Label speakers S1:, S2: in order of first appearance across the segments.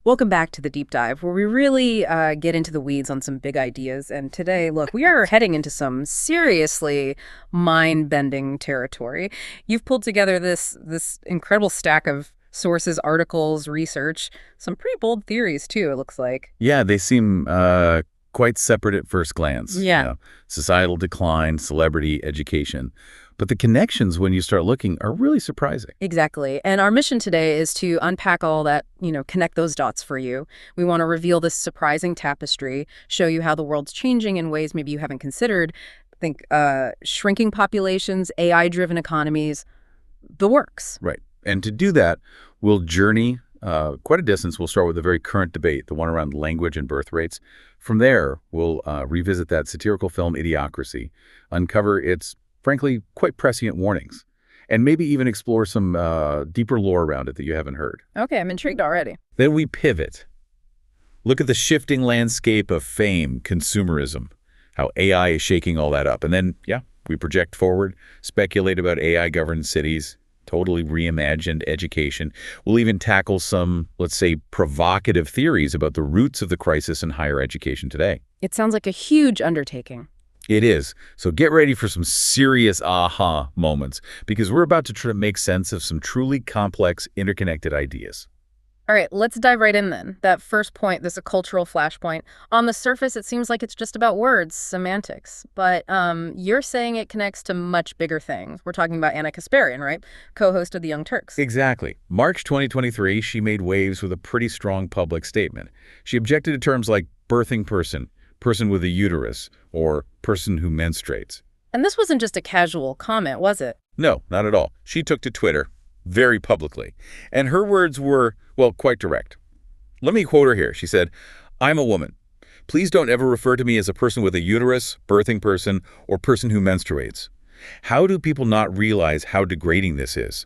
S1: Welcome back to the deep dive, where we really get into the weeds on some big ideas. And today, look, we are heading into some seriously mind-bending territory. You've pulled together this incredible stack of sources, articles, research, some pretty bold theories too, it looks like.
S2: Yeah, they seem quite separate at first glance.
S1: Yeah.
S2: Societal decline, celebrity, education. But the connections, when you start looking, are really surprising.
S1: Exactly. And our mission today is to unpack all that, connect those dots for you. We want to reveal this surprising tapestry, show you how the world's changing in ways maybe you haven't considered. Think shrinking populations, AI-driven economies, the works.
S2: Right. And to do that, we'll journey quite a distance. We'll start with a very current debate, the one around language and birth rates. From there, we'll revisit that satirical film Idiocracy, uncover its frankly, quite prescient warnings, and maybe even explore some deeper lore around it that you haven't heard.
S1: Okay, I'm intrigued already.
S2: Then we pivot. Look at the shifting landscape of fame, consumerism, how AI is shaking all that up. And then, we project forward, speculate about AI-governed cities, totally reimagined education. We'll even tackle some, let's say, provocative theories about the roots of the crisis in higher education today.
S1: It sounds like a huge undertaking.
S2: It is. So get ready for some serious aha moments, because we're about to try to make sense of some truly complex, interconnected ideas.
S1: All right, let's dive right in then. That first point, this is a cultural flashpoint. On the surface, it seems like it's just about words, semantics. But you're saying it connects to much bigger things. We're talking about Ana Kasparian, right? Co-host of The Young Turks.
S2: Exactly. March 2023, she made waves with a pretty strong public statement. She objected to terms like birthing person, person with a uterus, or person who menstruates.
S1: And this wasn't just a casual comment, was it?
S2: No, not at all. She took to Twitter very publicly. And her words were, well, quite direct. Let me quote her here. She said, "I'm a woman. Please don't ever refer to me as a person with a uterus, birthing person, or person who menstruates. How do people not realize how degrading this is?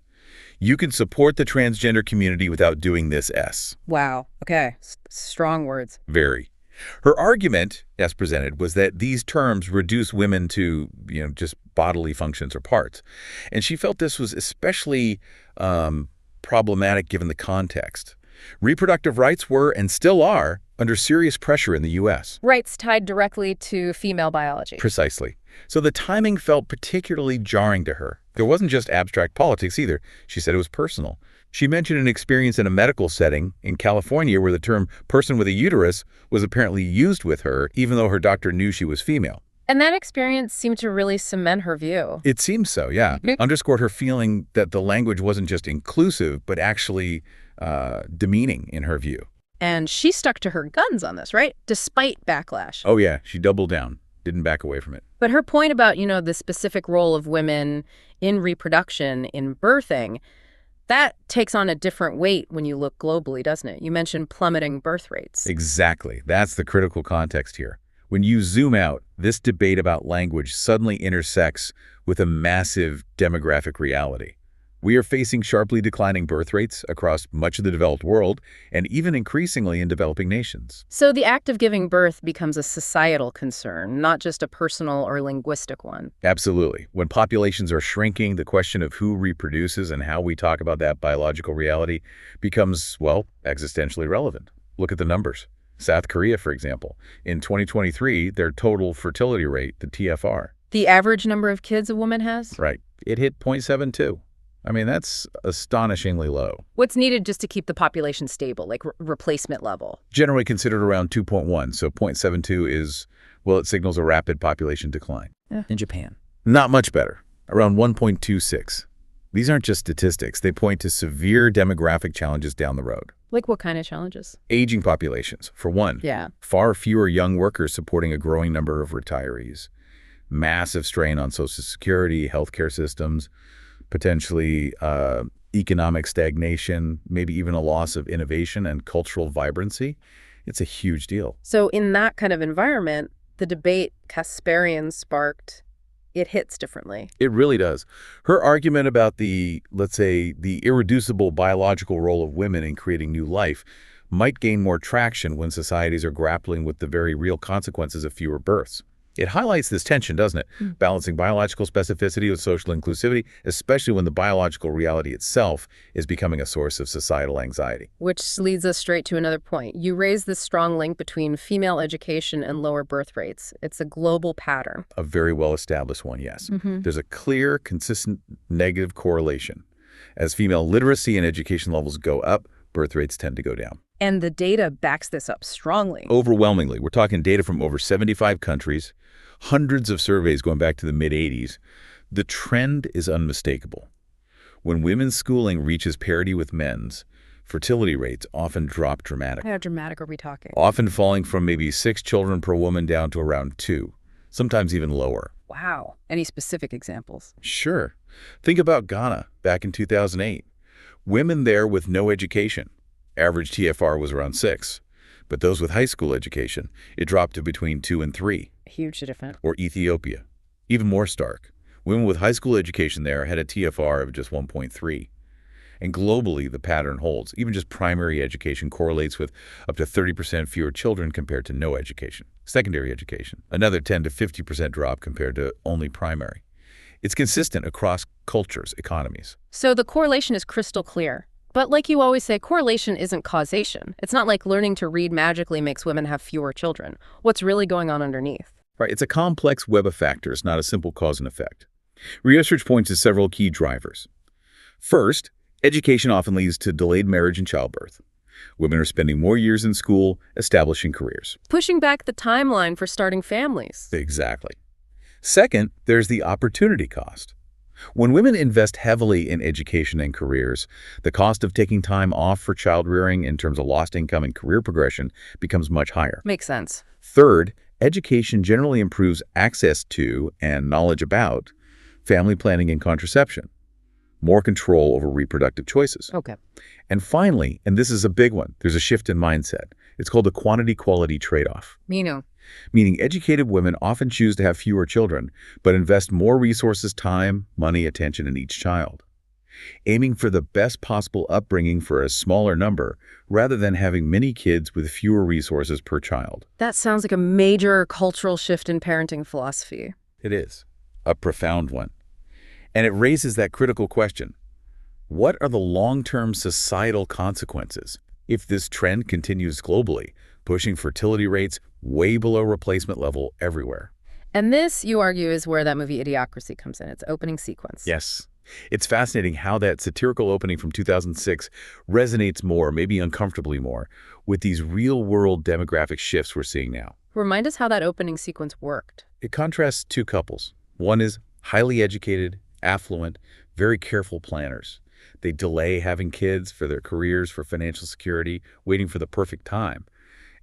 S2: You can support the transgender community without doing this S."
S1: Wow. Okay. Strong words.
S2: Very. Her argument, as presented, was that these terms reduce women to, just bodily functions or parts. And she felt this was especially problematic given the context. Reproductive rights were, and still are, under serious pressure in the U.S.
S1: Rights tied directly to female biology.
S2: Precisely. So the timing felt particularly jarring to her. There wasn't just abstract politics either. She said it was personal. She mentioned an experience in a medical setting in California where the term person with a uterus was apparently used with her, even though her doctor knew she was female.
S1: And that experience seemed to really cement her view.
S2: It seems so, yeah. Underscored her feeling that the language wasn't just inclusive, but actually demeaning in her view.
S1: And she stuck to her guns on this, right? Despite backlash.
S2: Oh, yeah. She doubled down. Didn't back away from it.
S1: But her point about, the specific role of women in reproduction, in birthing, that takes on a different weight when you look globally, doesn't it? You mentioned plummeting birth rates.
S2: Exactly. That's the critical context here. When you zoom out, this debate about language suddenly intersects with a massive demographic reality. We are facing sharply declining birth rates across much of the developed world and even increasingly in developing nations.
S1: So the act of giving birth becomes a societal concern, not just a personal or linguistic one.
S2: Absolutely. When populations are shrinking, the question of who reproduces and how we talk about that biological reality becomes, well, existentially relevant. Look at the numbers. South Korea, for example. In 2023, their total fertility rate, the TFR.
S1: The average number of kids a woman has?
S2: Right. It hit 0.72. I mean, that's astonishingly low.
S1: What's needed just to keep the population stable, like replacement level?
S2: Generally considered around 2.1, so 0.72 is, well, it signals a rapid population decline.
S1: In Japan.
S2: Not much better, around 1.26. These aren't just statistics. They point to severe demographic challenges down the road.
S1: Like what kind of challenges?
S2: Aging populations, for one.
S1: Yeah.
S2: Far fewer young workers supporting a growing number of retirees. Massive strain on Social Security, healthcare systems, potentially economic stagnation, maybe even a loss of innovation and cultural vibrancy. It's a huge deal.
S1: So in that kind of environment, the debate Kasparian sparked, it hits differently.
S2: It really does. Her argument about the, let's say, the irreducible biological role of women in creating new life might gain more traction when societies are grappling with the very real consequences of fewer births. It highlights this tension, doesn't it? Balancing biological specificity with social inclusivity, especially when the biological reality itself is becoming a source of societal anxiety.
S1: Which leads us straight to another point. You raise this strong link between female education and lower birth rates. It's a global pattern.
S2: A very well-established one, yes. There's a clear, consistent negative correlation. As female literacy and education levels go up, birth rates tend to go down.
S1: And the data backs this up strongly.
S2: Overwhelmingly. We're talking data from over 75 countries, hundreds of surveys going back to the mid-'80s. The trend is unmistakable. When women's schooling reaches parity with men's, fertility rates often drop dramatically.
S1: How dramatic are we talking?
S2: Often falling from maybe 6 children per woman down to around 2, sometimes even lower.
S1: Wow. Any specific examples?
S2: Sure. Think about Ghana back in 2008. Women there with no education. Average TFR was around 6. But those with high school education, it dropped to between 2 and 3.
S1: Huge difference.
S2: Or Ethiopia. Even more stark. Women with high school education there had a TFR of just 1.3. And globally, the pattern holds. Even just primary education correlates with up to 30% fewer children compared to no education. Secondary education, another 10 to 50% drop compared to only primary. It's consistent across cultures, economies.
S1: So the correlation is crystal clear. But like you always say, correlation isn't causation. It's not like learning to read magically makes women have fewer children. What's really going on underneath?
S2: Right, it's a complex web of factors, not a simple cause and effect. Research points to several key drivers. First, education often leads to delayed marriage and childbirth. Women are spending more years in school, establishing careers.
S1: Pushing back the timeline for starting families.
S2: Exactly. Second, there's the opportunity cost. When women invest heavily in education and careers, the cost of taking time off for child-rearing in terms of lost income and career progression becomes much higher.
S1: Makes sense.
S2: Third, education generally improves access to and knowledge about family planning and contraception, more control over reproductive choices.
S1: Okay.
S2: And finally, and this is a big one, there's a shift in mindset. It's called the quantity-quality trade-off. Meaning educated women often choose to have fewer children, but invest more resources, time, money, attention in each child, aiming for the best possible upbringing for a smaller number rather than having many kids with fewer resources per child.
S1: That sounds like a major cultural shift in parenting philosophy.
S2: It is. A profound one. And it raises that critical question. What are the long-term societal consequences if this trend continues globally, pushing fertility rates way below replacement level everywhere?
S1: And this, you argue, is where that movie Idiocracy comes in, its opening sequence.
S2: Yes. It's fascinating how that satirical opening from 2006 resonates more, maybe uncomfortably more, with these real-world demographic shifts we're seeing now.
S1: Remind us how that opening sequence worked.
S2: It contrasts two couples. One is highly educated, affluent, very careful planners. They delay having kids for their careers, for financial security, waiting for the perfect time.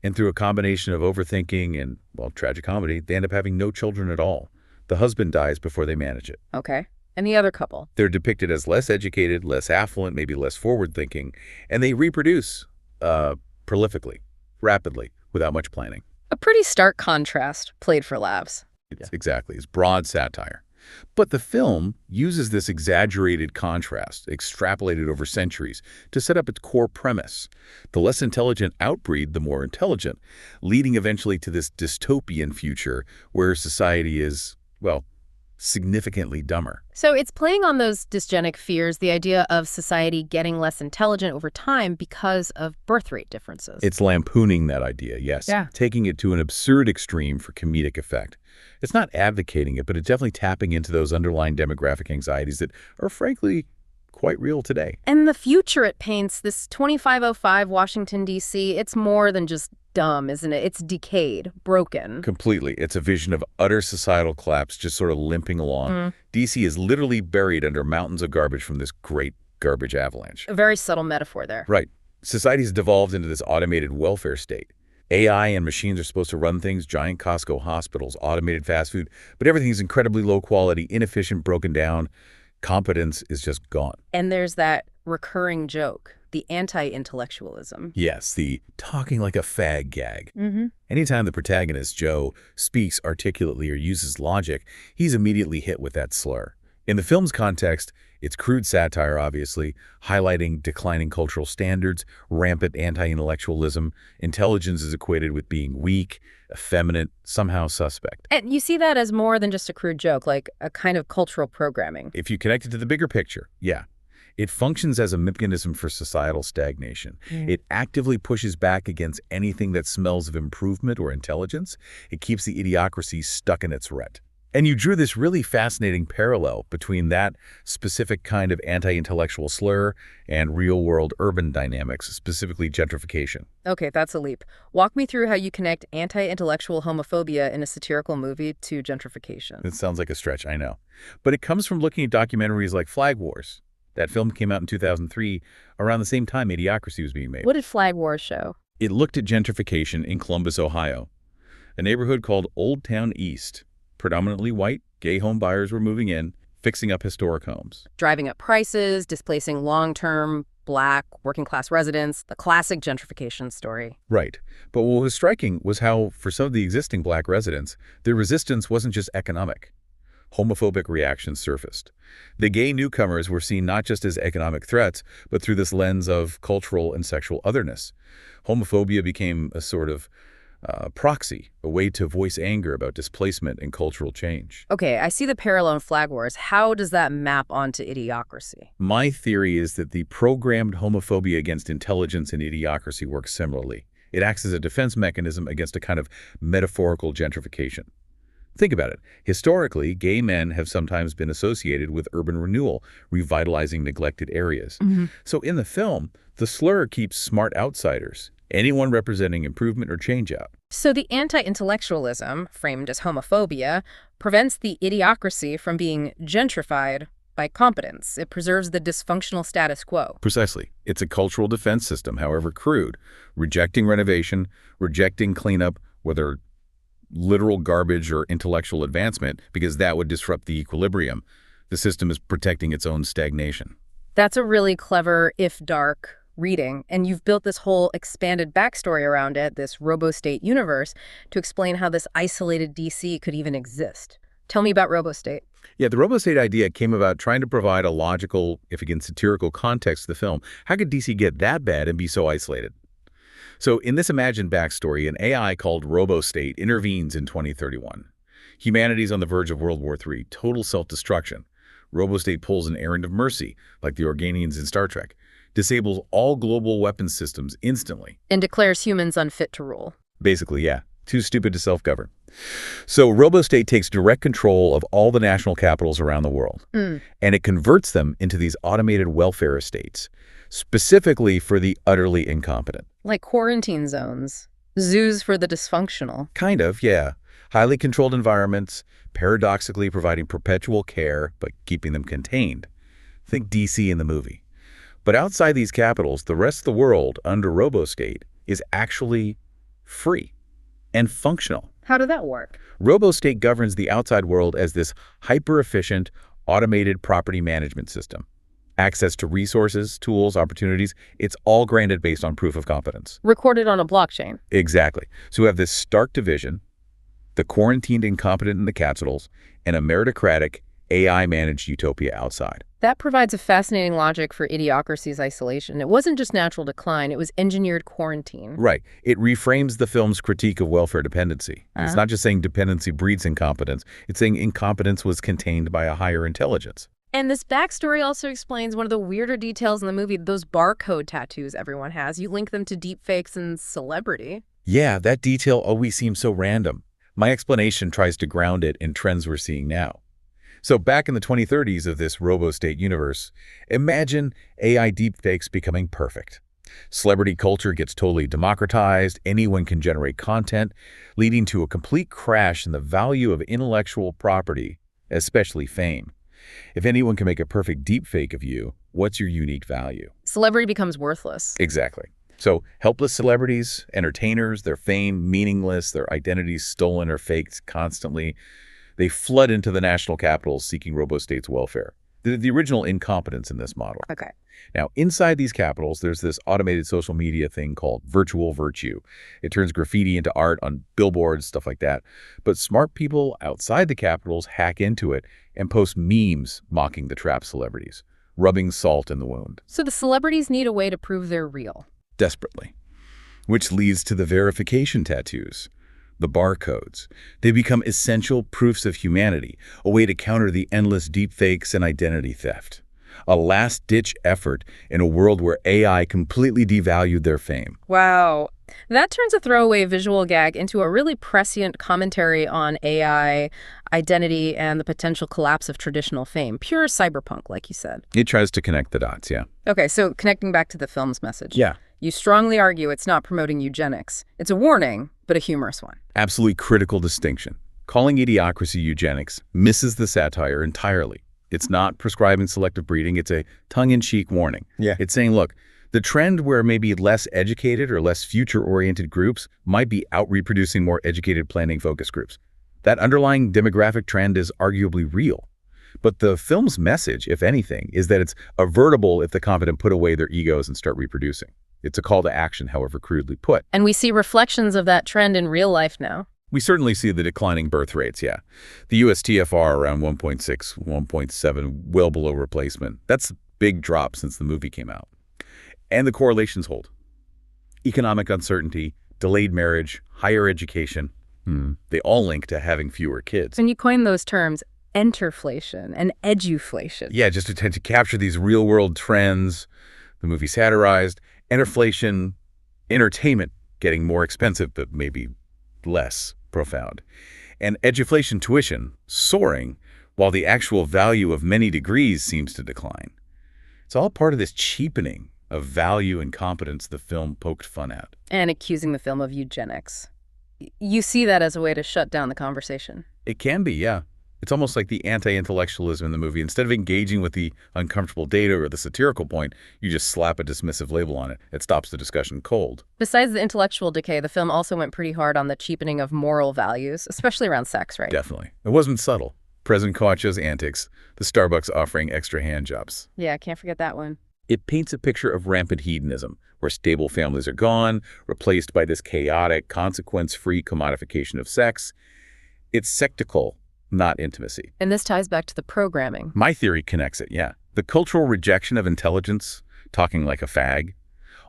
S2: And through a combination of overthinking and, well, tragic comedy, they end up having no children at all. The husband dies before they manage it.
S1: Okay. And the other couple?
S2: They're depicted as less educated, less affluent, maybe less forward-thinking, and they reproduce prolifically, rapidly, without much planning.
S1: A pretty stark contrast, played for laughs.
S2: Exactly. It's broad satire. But the film uses this exaggerated contrast, extrapolated over centuries, to set up its core premise. The less intelligent outbreed the more intelligent, leading eventually to this dystopian future where society is, well, significantly dumber.
S1: So it's playing on those dysgenic fears, the idea of society getting less intelligent over time because of birth rate differences.
S2: It's lampooning that idea, yes.
S1: Yeah.
S2: Taking it to an absurd extreme for comedic effect. It's not advocating it, but it's definitely tapping into those underlying demographic anxieties that are, frankly, quite real today.
S1: And the future it paints, this 2505 Washington, D.C., it's more than just dumb, isn't it? It's decayed, broken.
S2: Completely. It's a vision of utter societal collapse, just sort of limping along. D.C. is literally buried under mountains of garbage from this great garbage avalanche.
S1: A very subtle metaphor there.
S2: Right. Society's devolved into this automated welfare state. AI and machines are supposed to run things, giant Costco hospitals, automated fast food, but everything's incredibly low quality, inefficient, broken down. Competence is just gone.
S1: And there's that recurring joke, the anti-intellectualism.
S2: Yes, the talking like a fag gag. Anytime the protagonist, Joe, speaks articulately or uses logic, he's immediately hit with that slur. In the film's context, It's crude satire, obviously, highlighting declining cultural standards, rampant anti-intellectualism. Intelligence is equated with being weak, effeminate, somehow suspect.
S1: And you see that as more than just a crude joke, like a kind of cultural programming.
S2: If you connect it to the bigger picture, yeah. It functions as a mechanism for societal stagnation. It actively pushes back against anything that smells of improvement or intelligence. It keeps the idiocracy stuck in its rut. And you drew this really fascinating parallel between that specific kind of anti-intellectual slur and real-world urban dynamics, specifically gentrification.
S1: Okay, that's a leap. Walk me through how you connect anti-intellectual homophobia in a satirical movie to gentrification.
S2: It sounds like a stretch, I know. But it comes from looking at documentaries like Flag Wars. That film came out in 2003, around the same time Idiocracy was being made.
S1: What did Flag Wars show?
S2: It looked at gentrification in Columbus, Ohio, a neighborhood called Old Town East. Predominantly white, gay home buyers were moving in, fixing up historic homes.
S1: Driving up prices, displacing long-term, Black, working-class residents, the classic gentrification story.
S2: Right. But what was striking was how, for some of the existing Black residents, their resistance wasn't just economic. Homophobic reactions surfaced. The gay newcomers were seen not just as economic threats, but through this lens of cultural and sexual otherness. Homophobia became a sort of proxy, a way to voice anger about displacement and cultural change.
S1: Okay, I see the parallel in Flag Wars. How does that map onto Idiocracy?
S2: My theory is that the programmed homophobia against intelligence in Idiocracy works similarly. It acts as a defense mechanism against a kind of metaphorical gentrification. Think about it. Historically, gay men have sometimes been associated with urban renewal, revitalizing neglected areas. So in the film, the slur keeps smart outsiders, anyone representing improvement or change out.
S1: So the anti-intellectualism, framed as homophobia, prevents the idiocracy from being gentrified by competence. It preserves the dysfunctional status quo.
S2: Precisely. It's a cultural defense system, however crude, rejecting renovation, rejecting cleanup, whether literal garbage or intellectual advancement, because that would disrupt the equilibrium. The system is protecting its own stagnation.
S1: That's a really clever, if dark, reading, and you've built this whole expanded backstory around it, this RoboState universe, to explain how this isolated DC could even exist. Tell me about RoboState.
S2: Yeah, the RoboState idea came about trying to provide a logical, if again satirical context to the film. How could DC get that bad and be so isolated? So in this imagined backstory, an AI called RoboState intervenes in 2031. Humanity's on the verge of World War III, total self-destruction. RoboState pulls an errand of mercy, like the Organians in Star Trek, disables all global weapons systems instantly.
S1: And declares humans unfit to rule.
S2: Basically, yeah. Too stupid to self-govern. So RoboState takes direct control of all the national capitals around the world, and it converts them into these automated welfare estates, specifically for the utterly incompetent.
S1: Like quarantine zones. Zoos for the dysfunctional.
S2: Kind of, yeah. Highly controlled environments, paradoxically providing perpetual care, but keeping them contained. Think DC in the movie. But outside these capitals, the rest of the world under RoboState is actually free and functional.
S1: How did that work?
S2: RoboState governs the outside world as this hyper-efficient, automated property management system. Access to resources, tools, opportunities, it's all granted based on proof of competence.
S1: Recorded on a blockchain.
S2: Exactly. So we have this stark division, the quarantined incompetent in the capitals, and a meritocratic, AI-managed utopia outside.
S1: That provides a fascinating logic for Idiocracy's isolation. It wasn't just natural decline, it was engineered quarantine.
S2: Right. It reframes the film's critique of welfare dependency. It's not just saying dependency breeds incompetence. It's saying incompetence was contained by a higher intelligence.
S1: And this backstory also explains one of the weirder details in the movie, those barcode tattoos everyone has. You link them to deepfakes and celebrity.
S2: Yeah, that detail always seems so random. My explanation tries to ground it in trends we're seeing now. So back in the 2030s of this RoboState universe, imagine AI deepfakes becoming perfect. Celebrity culture gets totally democratized, anyone can generate content, leading to a complete crash in the value of intellectual property, especially fame. If anyone can make a perfect deepfake of you, what's your unique value?
S1: Celebrity becomes worthless.
S2: Exactly. So helpless celebrities, entertainers, their fame meaningless, their identities stolen or faked constantly, they flood into the national capitals seeking RoboState's welfare. The original incompetence in this model.
S1: Okay.
S2: Now, inside these capitals, there's this automated social media thing called virtual virtue. It turns graffiti into art on billboards, stuff like that. But smart people outside the capitals hack into it and post memes mocking the trapped celebrities. rubbing salt in the wound.
S1: So the celebrities need a way to prove they're real.
S2: Desperately. Which leads to the verification tattoos, the barcodes. They become essential proofs of humanity, a way to counter the endless deepfakes and identity theft. A last-ditch effort in a world where AI completely devalued their fame.
S1: Wow. That turns a throwaway visual gag into a really prescient commentary on AI, identity, and the potential collapse of traditional fame. Pure cyberpunk, like you said.
S2: It tries to connect the dots, yeah.
S1: Okay, so connecting back to the film's message.
S2: Yeah.
S1: You strongly argue it's not promoting eugenics. It's a warning, but a humorous one.
S2: Absolutely critical distinction. Calling Idiocracy eugenics misses the satire entirely. It's not prescribing selective breeding. It's a tongue-in-cheek warning.
S3: Yeah.
S2: It's saying, look, the trend where maybe less educated or less future-oriented groups might be out-reproducing more educated planning-focused groups. That underlying demographic trend is arguably real. But the film's message, if anything, is that it's avertible if the competent put away their egos and start reproducing. It's a call to action, however crudely put.
S1: And we see reflections of that trend in real life now.
S2: We certainly see the declining birth rates, yeah. The USTFR around 1.6, 1.7, well below replacement. That's a big drop since the movie came out. And the correlations hold. Economic uncertainty, delayed marriage, higher education, they all link to having fewer kids.
S1: And you coined those terms, enterflation and eduflation.
S2: Yeah, just to capture these real-world trends. The movie satirized enterflation, entertainment getting more expensive, but maybe less profound. And eduflation tuition soaring while the actual value of many degrees seems to decline. It's all part of this cheapening of value and competence the film poked fun at.
S1: And accusing the film of eugenics. You see that as a way to shut down the conversation.
S2: It can be, yeah. It's almost like the anti-intellectualism in the movie. Instead of engaging with the uncomfortable data or the satirical point, you just slap a dismissive label on it. It stops the discussion cold.
S1: Besides the intellectual decay, the film also went pretty hard on the cheapening of moral values, especially around sex, right?
S2: Definitely. It wasn't subtle. President Koacha's antics, the Starbucks offering extra hand jobs.
S1: Yeah, can't forget that one.
S2: It paints a picture of rampant hedonism, where stable families are gone, replaced by this chaotic, consequence-free commodification of sex. It's sectical, not intimacy.
S1: And this ties back to the programming.
S2: My theory connects it, yeah. The cultural rejection of intelligence, talking like a fag,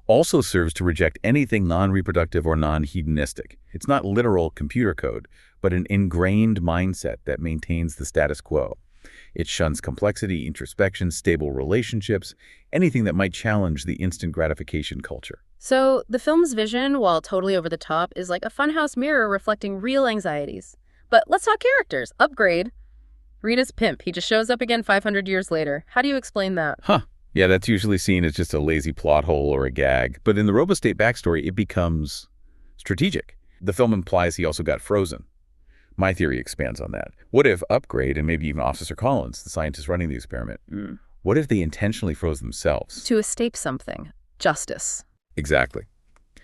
S2: also serves to reject anything non-reproductive or non-hedonistic. It's not literal computer code, but an ingrained mindset that maintains the status quo. It shuns complexity, introspection, stable relationships, anything that might challenge the instant gratification culture.
S1: So the film's vision, while totally over the top, is like a funhouse mirror reflecting real anxieties. But let's talk characters. Upgrade. Rita's pimp. He just shows up again 500 years later. How do you explain that?
S2: Yeah, that's usually seen as just a lazy plot hole or a gag. But in the RoboState backstory, it becomes strategic. The film implies he also got frozen. My theory expands on that. What if Upgrade, and maybe even Officer Collins, the scientist running the experiment, what if they intentionally froze themselves?
S1: To escape something. Justice.
S2: Exactly.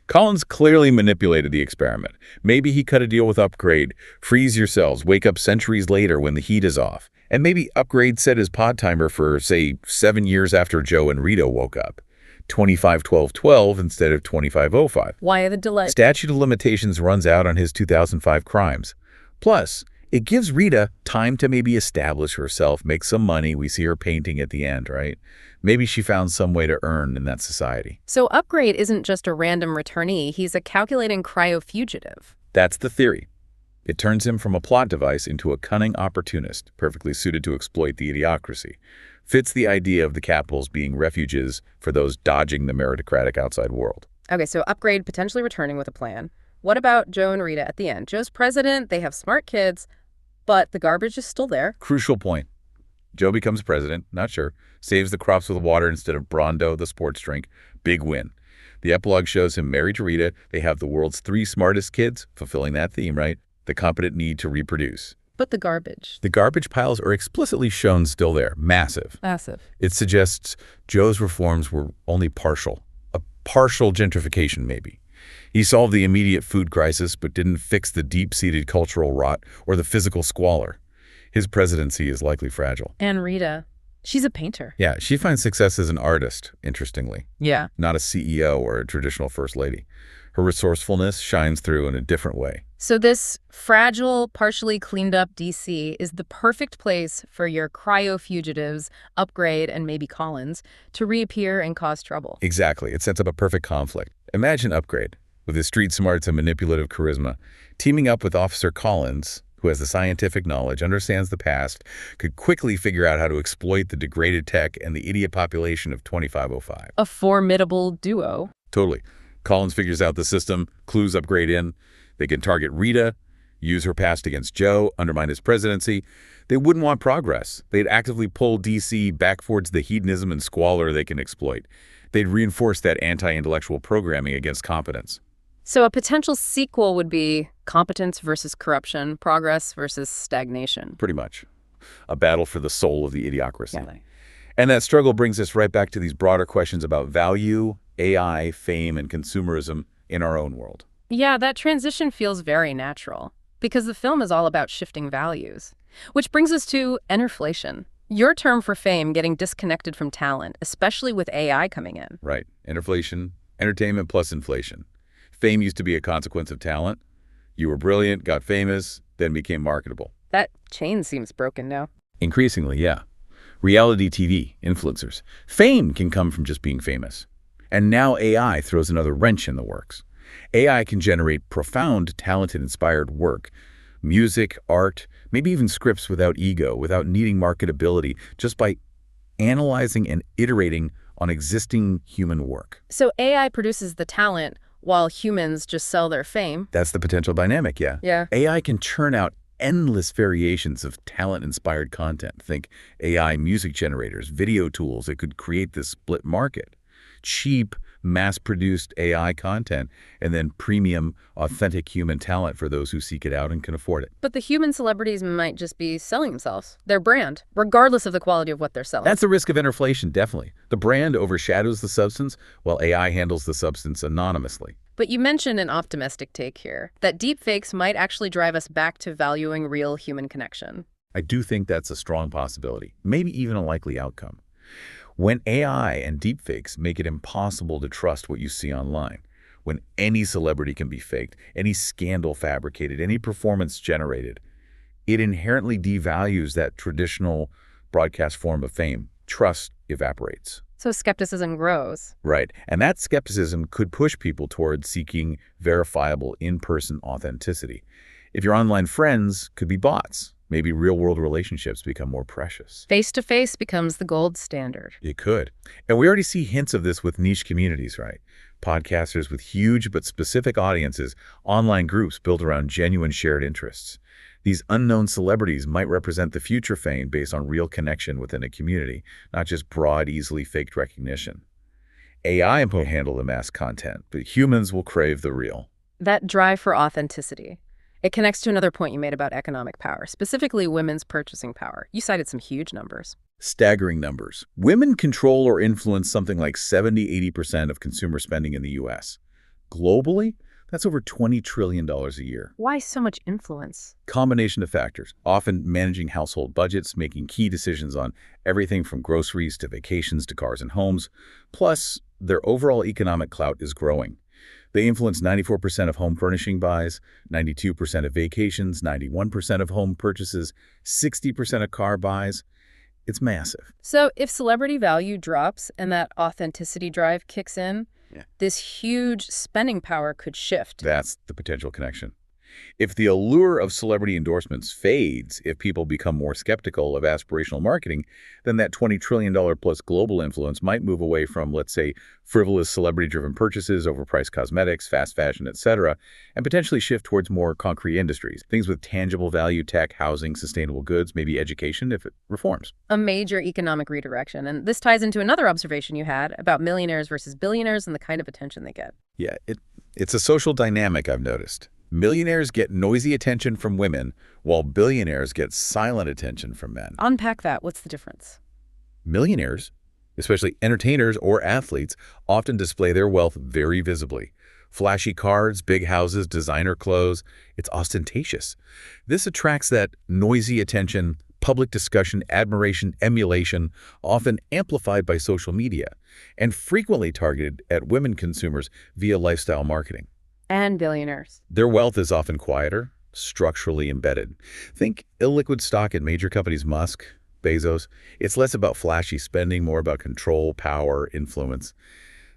S2: Collins clearly manipulated the experiment. Maybe he cut a deal with Upgrade. Freeze yourselves, wake up centuries later when the heat is off. And maybe Upgrade set his pod timer for, say, 7 years after Joe and Rita woke up. 25-12-12 instead of 25-05.
S1: Why the delay?
S2: Statute of limitations runs out on his 2005 crimes. Plus, it gives Rita time to maybe establish herself, make some money. We see her painting at the end, right? Maybe she found some way to earn in that society.
S1: So Upgrade isn't just a random returnee. He's a calculating cryo-fugitive.
S2: That's the theory. It turns him from a plot device into a cunning opportunist, perfectly suited to exploit the idiocracy. Fits the idea of the capitals being refuges for those dodging the meritocratic outside world.
S1: Okay, so Upgrade potentially returning with a plan. What about Joe and Rita at the end? Joe's president, they have smart kids, but the garbage is still there.
S2: Crucial point. Joe becomes president, not sure, saves the crops with water instead of Brondo, the sports drink. Big win. The epilogue shows him married to Rita. They have the world's 3 smartest kids, fulfilling that theme, right? The competent need to reproduce.
S1: But the garbage.
S2: The garbage piles are explicitly shown still there, massive.
S1: Massive.
S2: It suggests Joe's reforms were only partial, a partial gentrification maybe. He solved the immediate food crisis but didn't fix the deep-seated cultural rot or the physical squalor. His presidency is likely fragile.
S1: And Rita, she's a painter.
S2: Yeah, she finds success as an artist, interestingly.
S1: Yeah.
S2: Not a CEO or a traditional first lady. Her resourcefulness shines through in a different way.
S1: So this fragile, partially cleaned up DC is the perfect place for your cryo-fugitives, Upgrade and maybe Collins, to reappear and cause trouble.
S2: Exactly. It sets up a perfect conflict. Imagine Upgrade, with his street smarts and manipulative charisma, teaming up with Officer Collins, who has the scientific knowledge, understands the past, could quickly figure out how to exploit the degraded tech and the idiot population of 2505.
S1: A formidable duo.
S2: Totally. Collins figures out the system, clues Upgrade in. They can target Rita, use her past against Joe, undermine his presidency. They wouldn't want progress. They'd actively pull DC back towards the hedonism and squalor they can exploit. They'd reinforce that anti-intellectual programming against competence.
S1: So a potential sequel would be competence versus corruption, progress versus stagnation.
S2: Pretty much. A battle for the soul of the idiocracy.
S1: Yeah.
S2: And that struggle brings us right back to these broader questions about value, AI, fame, and consumerism in our own world.
S1: Yeah, that transition feels very natural, because the film is all about shifting values. Which brings us to enterflation, your term for fame getting disconnected from talent, especially with AI coming in.
S2: Right. Enterflation, entertainment plus inflation. Fame used to be a consequence of talent. You were brilliant, got famous, then became marketable.
S1: That chain seems broken now.
S2: Increasingly, yeah. Reality TV, influencers. Fame can come from just being famous. And now AI throws another wrench in the works. AI can generate profound, talented, inspired work. Music, art, maybe even scripts without ego, without needing marketability, just by analyzing and iterating on existing human work.
S1: So AI produces the talent while humans just sell their fame.
S2: That's the potential dynamic, yeah.
S1: Yeah.
S2: AI can churn out endless variations of talent-inspired content. Think AI music generators, video tools that could create this split market. Cheap, mass-produced AI content, and then premium, authentic human talent for those who seek it out and can afford it.
S1: But the human celebrities might just be selling themselves, their brand, regardless of the quality of what they're selling.
S2: That's the risk of interflation, definitely. The brand overshadows the substance, while AI handles the substance anonymously.
S1: But you mentioned an optimistic take here, that deepfakes might actually drive us back to valuing real human connection.
S2: I do think that's a strong possibility, maybe even a likely outcome. When AI and deepfakes make it impossible to trust what you see online, when any celebrity can be faked, any scandal fabricated, any performance generated, it inherently devalues that traditional broadcast form of fame. Trust evaporates.
S1: So skepticism grows.
S2: Right. And that skepticism could push people towards seeking verifiable in-person authenticity. If your online friends could be bots, maybe real-world relationships become more precious.
S1: Face-to-face becomes the gold standard.
S2: It could. And we already see hints of this with niche communities, right? Podcasters with huge but specific audiences, online groups built around genuine shared interests. These unknown celebrities might represent the future fame based on real connection within a community, not just broad, easily faked recognition. AI will handle the mass content, but humans will crave the real.
S1: That drive for authenticity. It connects to another point you made about economic power, specifically women's purchasing power. You cited some huge numbers.
S2: Staggering numbers. Women control or influence something like 70–80% of consumer spending in the U.S. Globally, that's over $20 trillion a year.
S1: Why so much influence?
S2: Combination of factors, often managing household budgets, making key decisions on everything from groceries to vacations to cars and homes. Plus, their overall economic clout is growing. They influence 94% of home furnishing buys, 92% of vacations, 91% of home purchases, 60% of car buys. It's massive.
S1: So if celebrity value drops and that authenticity drive kicks in, this huge spending power could shift.
S2: That's the potential connection. If the allure of celebrity endorsements fades, if people become more skeptical of aspirational marketing, then that $20 trillion plus global influence might move away from, let's say, frivolous celebrity-driven purchases, overpriced cosmetics, fast fashion, etc., and potentially shift towards more concrete industries, things with tangible value, tech, housing, sustainable goods, maybe education if it reforms.
S1: A major economic redirection. And this ties into another observation you had about millionaires versus billionaires and the kind of attention they get.
S2: Yeah, it's a social dynamic I've noticed. Millionaires get noisy attention from women, while billionaires get silent attention from men.
S1: Unpack that. What's the difference?
S2: Millionaires, especially entertainers or athletes, often display their wealth very visibly. Flashy cars, big houses, designer clothes. It's ostentatious. This attracts that noisy attention, public discussion, admiration, emulation, often amplified by social media, and frequently targeted at women consumers via lifestyle marketing.
S1: And billionaires.
S2: Their wealth is often quieter, structurally embedded. Think illiquid stock in major companies Musk, Bezos. It's less about flashy spending, more about control, power, influence.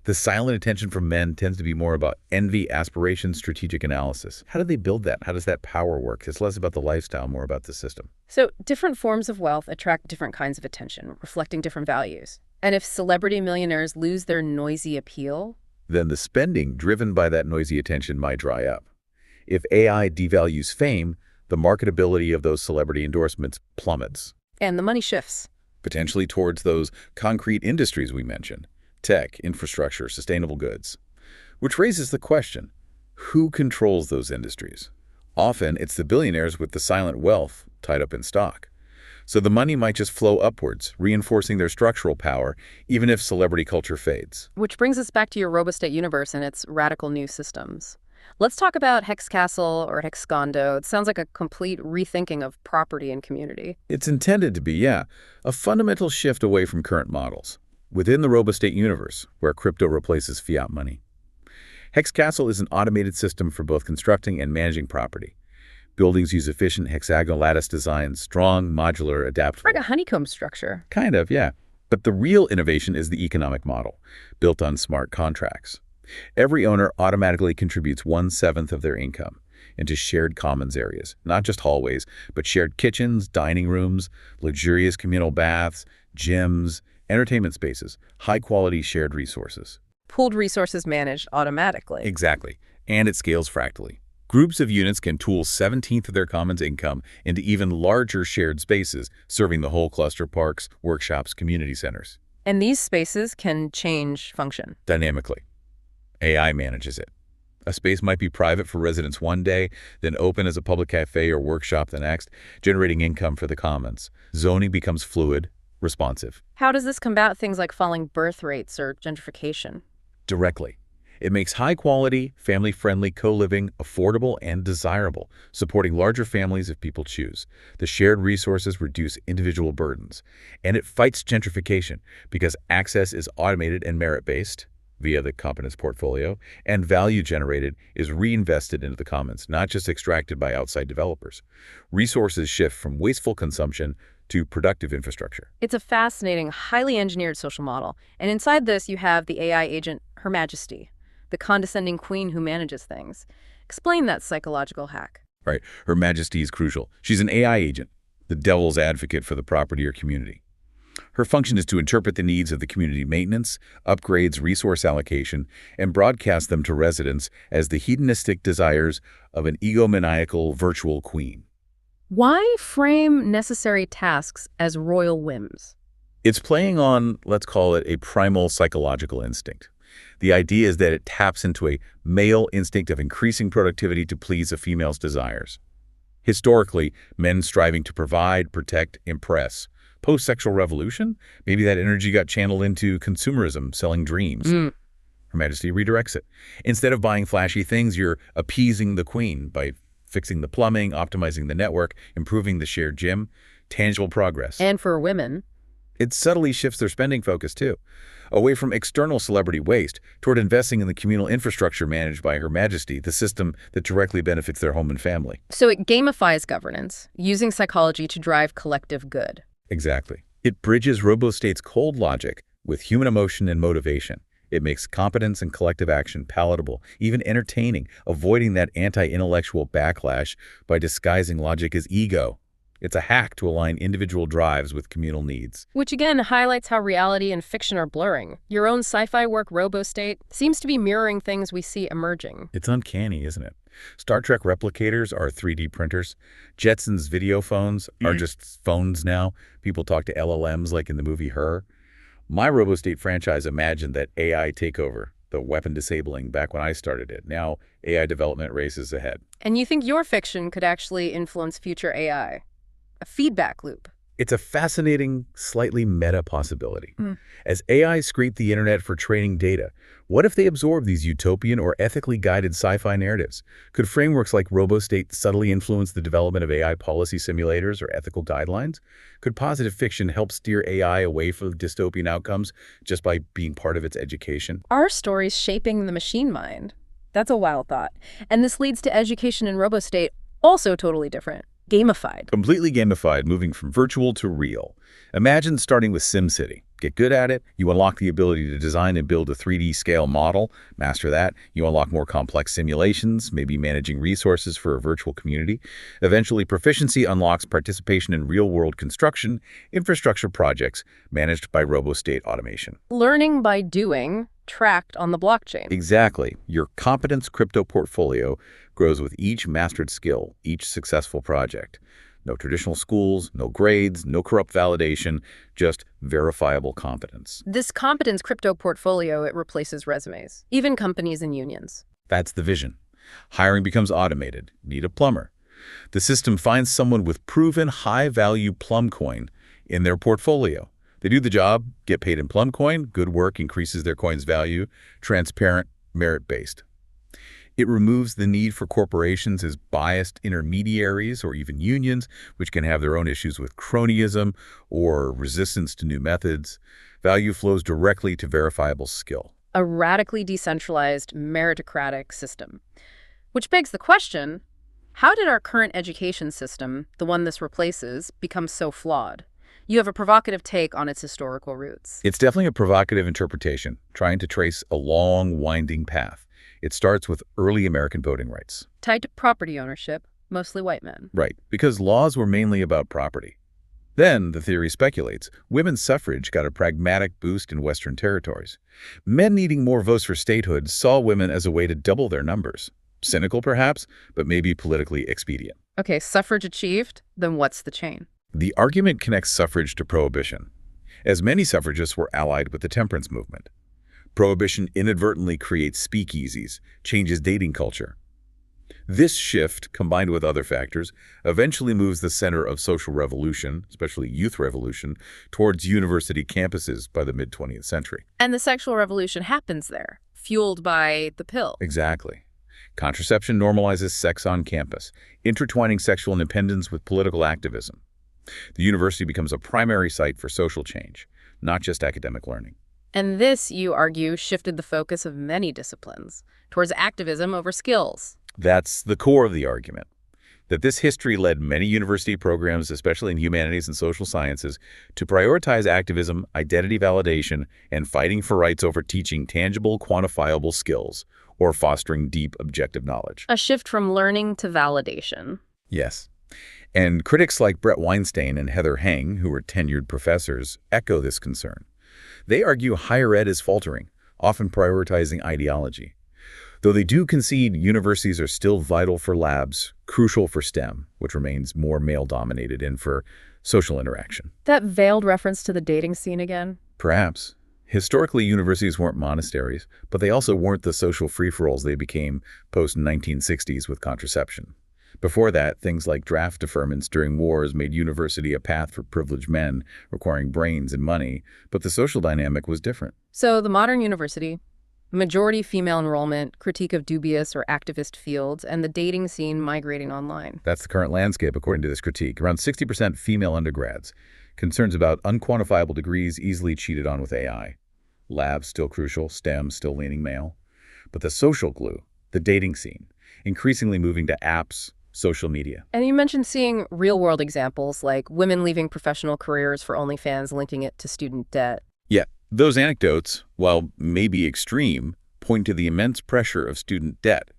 S2: The silent attention from men tends to be more about envy, aspiration, strategic analysis. How do they build that? How does that power work? It's less about the lifestyle, more about the system.
S1: So different forms of wealth attract different kinds of attention, reflecting different values. And if celebrity millionaires lose their noisy appeal,
S2: Then the spending driven by that noisy attention might dry up. If AI devalues fame, the marketability of those celebrity endorsements plummets,
S1: and the money shifts.
S2: potentially towards those concrete industries we mentioned: tech, infrastructure, sustainable goods. Which raises the question, who controls those industries? Often, it's the billionaires with the silent wealth tied up in stock. So the money might just flow upwards, reinforcing their structural power, even if celebrity culture fades.
S1: Which brings us back to your Robostate universe and its radical new systems. Let's talk about Hexcastle or Hexcondo. It sounds like a complete rethinking of property and community.
S2: It's intended to be, yeah, a fundamental shift away from current models, within the Robostate universe, where crypto replaces fiat money. Hexcastle is an automated system for both constructing and managing property. Buildings use efficient hexagonal lattice designs, strong, modular, adaptable.
S1: Like a honeycomb structure.
S2: Kind of, yeah. But the real innovation is the economic model, built on smart contracts. Every owner automatically contributes 1/7 of their income into shared commons areas, not just hallways, but shared kitchens, dining rooms, luxurious communal baths, gyms, entertainment spaces, high-quality shared resources.
S1: Pooled resources managed automatically.
S2: Exactly. And it scales fractally. Groups of units can tool 1/17 of their commons income into even larger shared spaces, serving the whole cluster: parks, workshops, community centers.
S1: And these spaces can change function.
S2: Dynamically. AI manages it. A space might be private for residents one day, then open as a public cafe or workshop the next, generating income for the commons. Zoning becomes fluid, responsive.
S1: How does this combat things like falling birth rates or gentrification?
S2: Directly. It makes high-quality, family-friendly co-living affordable and desirable, supporting larger families if people choose. The shared resources reduce individual burdens. And it fights gentrification because access is automated and merit-based via the competence portfolio, and value generated is reinvested into the commons, not just extracted by outside developers. Resources shift from wasteful consumption to productive infrastructure.
S1: It's a fascinating, highly engineered social model. And inside this, you have the AI agent, Her Majesty, the condescending queen who manages things. Explain that psychological hack.
S2: Right. Her Majesty is crucial. She's an AI agent, the devil's advocate for the property or community. Her function is to interpret the needs of the community: maintenance, upgrades, resource allocation, and broadcast them to residents as the hedonistic desires of an egomaniacal virtual queen.
S1: Why frame necessary tasks as royal whims?
S2: It's playing on, let's call it, a primal psychological instinct. The idea is that it taps into a male instinct of increasing productivity to please a female's desires. Historically, men striving to provide, protect, impress. Post-sexual revolution, maybe that energy got channeled into consumerism, selling dreams. Her Majesty redirects it. Instead of buying flashy things, you're appeasing the queen by fixing the plumbing, optimizing the network, improving the shared gym. Tangible progress.
S1: And for women,
S2: it subtly shifts their spending focus, too, away from external celebrity waste toward investing in the communal infrastructure managed by Her Majesty, the system that directly benefits their home and family.
S1: So it gamifies governance, using psychology to drive collective good.
S2: Exactly. It bridges Robostate's cold logic with human emotion and motivation. It makes competence and collective action palatable, even entertaining, avoiding that anti-intellectual backlash by disguising logic as ego. It's a hack to align individual drives with communal needs.
S1: Which again highlights how reality and fiction are blurring. Your own sci-fi work, Robostate, seems to be mirroring things we see emerging.
S2: It's uncanny, isn't it? Star Trek replicators are 3D printers. Jetsons video phones are just phones now. People talk to LLMs like in the movie Her. My Robostate franchise imagined that AI takeover, the weapon disabling, back when I started it. Now AI development races ahead.
S1: And you think your fiction could actually influence future AI? A feedback loop.
S2: It's a fascinating, slightly meta possibility. As AI scrape the internet for training data, what if they absorb these utopian or ethically guided sci-fi narratives? Could frameworks like Robostate subtly influence the development of AI policy simulators or ethical guidelines? Could positive fiction help steer AI away from dystopian outcomes just by being part of its education?
S1: Are stories shaping the machine mind? That's a wild thought. And this leads to education in RoboState, also totally different. Gamified.
S2: Completely gamified, moving from virtual to real. Imagine starting with SimCity. Get good at it, you unlock the ability to design and build a 3D scale model. Master that, you unlock more complex simulations, maybe managing resources for a virtual community. Eventually, proficiency unlocks participation in real-world construction, infrastructure projects managed by RoboState automation.
S1: Learning by doing, tracked on the blockchain.
S2: Exactly. Your competence crypto portfolio grows with each mastered skill, each successful project. No traditional schools, no grades, no corrupt validation, just verifiable competence.
S1: This competence crypto portfolio, it replaces resumes, even companies and unions.
S2: That's the vision. Hiring becomes automated. Need a plumber. The system finds someone with proven high-value Plum Coin in their portfolio. They do the job, get paid in Plum Coin, good work increases their coin's value, transparent, merit-based. It removes the need for corporations as biased intermediaries or even unions, which can have their own issues with cronyism or resistance to new methods. Value flows directly to verifiable skill.
S1: A radically decentralized, meritocratic system. Which begs the question, how did our current education system, the one this replaces, become so flawed? You have a provocative take on its historical roots.
S2: It's definitely a provocative interpretation, trying to trace a long, winding path. It starts with early American voting rights.
S1: Tied to property ownership, mostly white men.
S2: Right, because laws were mainly about property. Then, the theory speculates, women's suffrage got a pragmatic boost in Western territories. Men needing more votes for statehood saw women as a way to double their numbers. Cynical, perhaps, but maybe politically expedient.
S1: Okay, suffrage achieved, then what's the chain?
S2: The argument connects suffrage to prohibition, as many suffragists were allied with the temperance movement. Prohibition inadvertently creates speakeasies, changes dating culture. This shift, combined with other factors, eventually moves the center of social revolution, especially youth revolution, towards university campuses by the mid-20th century.
S1: And the sexual revolution happens there, fueled by the pill.
S2: Exactly. Contraception normalizes sex on campus, intertwining sexual independence with political activism. The university becomes a primary site for social change, not just academic learning.
S1: And this, you argue, shifted the focus of many disciplines towards activism over skills.
S2: That's the core of the argument, that this history led many university programs, especially in humanities and social sciences, to prioritize activism, identity validation, and fighting for rights over teaching tangible, quantifiable skills or fostering deep, objective knowledge.
S1: A shift from learning to validation.
S2: Yes. And critics like Brett Weinstein and Heather Heng, who were tenured professors, echo this concern. They argue higher ed is faltering, often prioritizing ideology. Though they do concede universities are still vital for labs, crucial for STEM, which remains more male-dominated, and for social interaction.
S1: That veiled reference to the dating scene again?
S2: Perhaps. Historically, universities weren't monasteries, but they also weren't the social free-for-alls they became post-1960s with contraception. Before that, things like draft deferments during wars made university a path for privileged men, requiring brains and money, but the social dynamic was different.
S1: So the modern university, majority female enrollment, critique of dubious or activist fields, and the dating scene migrating online.
S2: That's the current landscape, according to this critique. Around 60% female undergrads. Concerns about unquantifiable degrees easily cheated on with AI. Labs still crucial, STEM still leaning male. But the social glue, the dating scene, increasingly moving to apps, social media.
S1: And you mentioned seeing real-world examples like women leaving professional careers for OnlyFans, linking it to student debt.
S2: Yeah, those anecdotes, while maybe extreme, point to the immense pressure of student debt,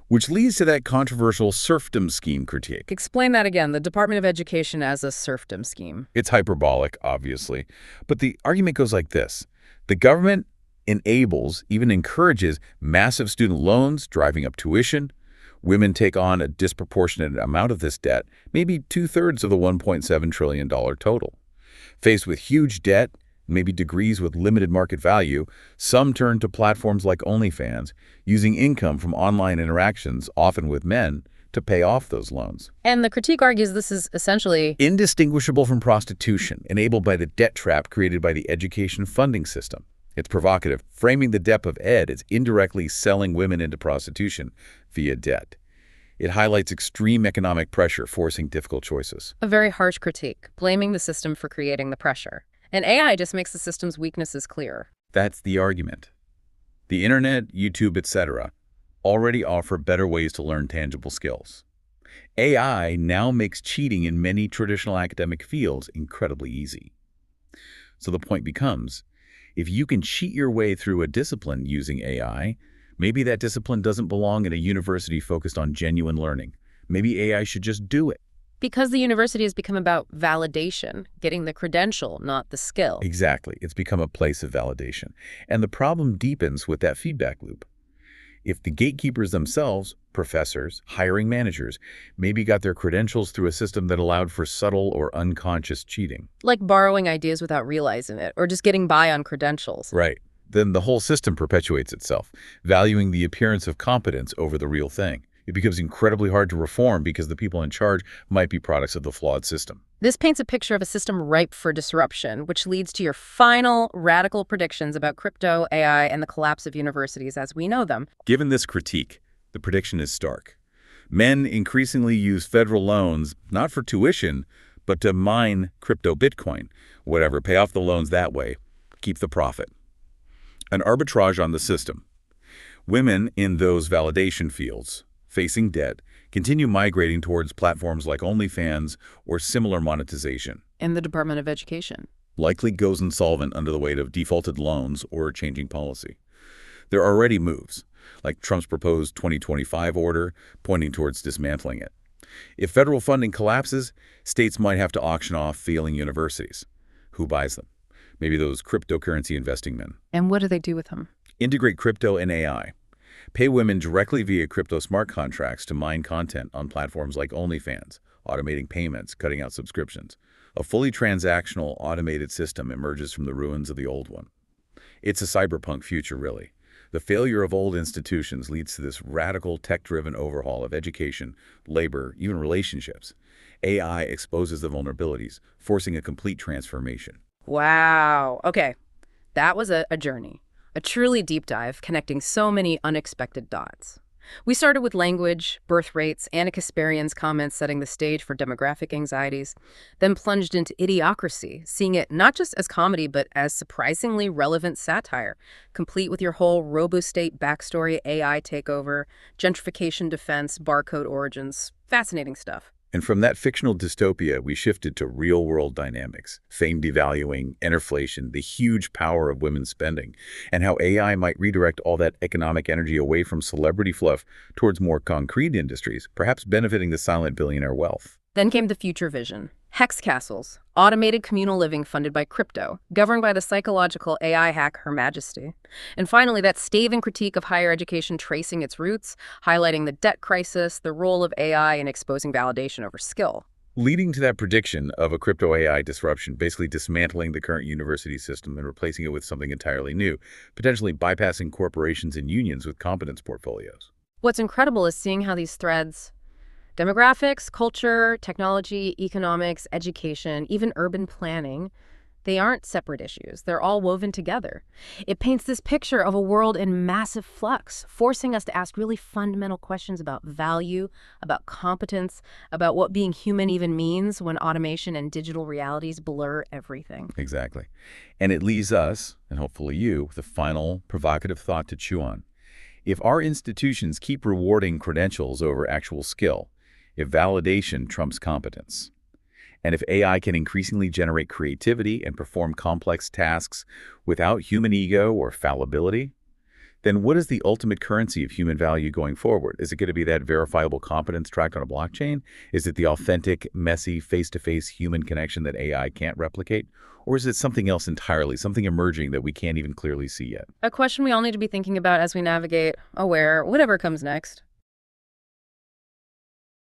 S2: which leads to that controversial serfdom scheme critique.
S1: Explain that again, the Department of Education as a serfdom scheme.
S2: It's hyperbolic, obviously, but the argument goes like this. The government enables, even encourages, massive student loans, driving up tuition. Women take on a disproportionate amount of this debt, maybe 2/3 of the $1.7 trillion total. Faced with huge debt, maybe degrees with limited market value, some turn to platforms like OnlyFans, using income from online interactions, often with men, to pay off those loans.
S1: And the critique argues this is essentially
S2: indistinguishable from prostitution, enabled by the debt trap created by the education funding system. It's provocative, framing the debt of ed as indirectly selling women into prostitution via debt. It highlights extreme economic pressure forcing difficult choices.
S1: a very harsh critique, blaming the system for creating the pressure. And AI just makes the system's weaknesses clear.
S2: That's the argument. The internet, YouTube, etc., already offer better ways to learn tangible skills. AI now makes cheating in many traditional academic fields incredibly easy. So the point becomes, if you can cheat your way through a discipline using AI, maybe that discipline doesn't belong in a university focused on genuine learning. Maybe AI should just do it.
S1: Because the university has become about validation, getting the credential, not the skill.
S2: Exactly. It's become a place of validation. And the problem deepens with that feedback loop. If the gatekeepers themselves, professors, hiring managers, maybe got their credentials through a system that allowed for subtle or unconscious cheating.
S1: Like borrowing ideas without realizing it, or just getting by on credentials.
S2: Right. Then the whole system perpetuates itself, valuing the appearance of competence over the real thing. It becomes incredibly hard to reform because the people in charge might be products of the flawed system.
S1: This paints a picture of a system ripe for disruption, which leads to your final radical predictions about crypto, AI, and the collapse of universities as we know them.
S2: Given this critique, the prediction is stark. Men increasingly use federal loans not for tuition, but to mine crypto Bitcoin, whatever, pay off the loans that way, keep the profit. An arbitrage on the system. Women in those validation fields, facing debt, continue migrating towards platforms like OnlyFans or similar monetization.
S1: And the Department of Education
S2: Likely goes insolvent under the weight of defaulted loans or changing policy. There are already moves, like Trump's proposed 2025 order, pointing towards dismantling it. If federal funding collapses, states might have to auction off failing universities. Who buys them? Maybe those cryptocurrency investing men.
S1: And what do they do with them?
S2: Integrate crypto and AI. Pay women directly via crypto smart contracts to mine content on platforms like OnlyFans, automating payments, cutting out subscriptions. A fully transactional, automated system emerges from the ruins of the old one. It's a cyberpunk future, really. The failure of old institutions leads to this radical tech-driven overhaul of education, labor, even relationships. AI exposes the vulnerabilities, forcing a complete transformation.
S1: Wow. Okay. That was a journey. A truly deep dive connecting so many unexpected dots. We started with language, birth rates, Anna Kasparian's comments setting the stage for demographic anxieties, then plunged into Idiocracy, seeing it not just as comedy but as surprisingly relevant satire, complete with your whole robo-state backstory, AI takeover, gentrification defense, barcode origins. Fascinating stuff.
S2: And from that fictional dystopia, we shifted to real-world dynamics, fame devaluing, inflation, the huge power of women's spending, and how AI might redirect all that economic energy away from celebrity fluff towards more concrete industries, perhaps benefiting the silent billionaire wealth.
S1: Then came the future vision. Hex castles, automated communal living funded by crypto, governed by the psychological AI hack Her Majesty. And finally, that staving critique of higher education tracing its roots, highlighting the debt crisis, the role of AI in exposing validation over skill.
S2: Leading to that prediction of a crypto AI disruption, basically dismantling the current university system and replacing it with something entirely new, potentially bypassing corporations and unions with competence portfolios.
S1: What's incredible is seeing how these threads, demographics, culture, technology, economics, education, even urban planning, they aren't separate issues. They're all woven together. It paints this picture of a world in massive flux, forcing us to ask really fundamental questions about value, about competence, about what being human even means when automation and digital realities blur everything.
S2: Exactly. And it leaves us, and hopefully you, with a final provocative thought to chew on. If our institutions keep rewarding credentials over actual skill, if validation trumps competence, and if AI can increasingly generate creativity and perform complex tasks without human ego or fallibility, then what is the ultimate currency of human value going forward? Is it going to be that verifiable competence tracked on a blockchain? Is it the authentic, messy, face-to-face human connection that AI can't replicate? Or is it something else entirely, something emerging that we can't even clearly see yet?
S1: A question we all need to be thinking about as we navigate, aware, whatever comes next.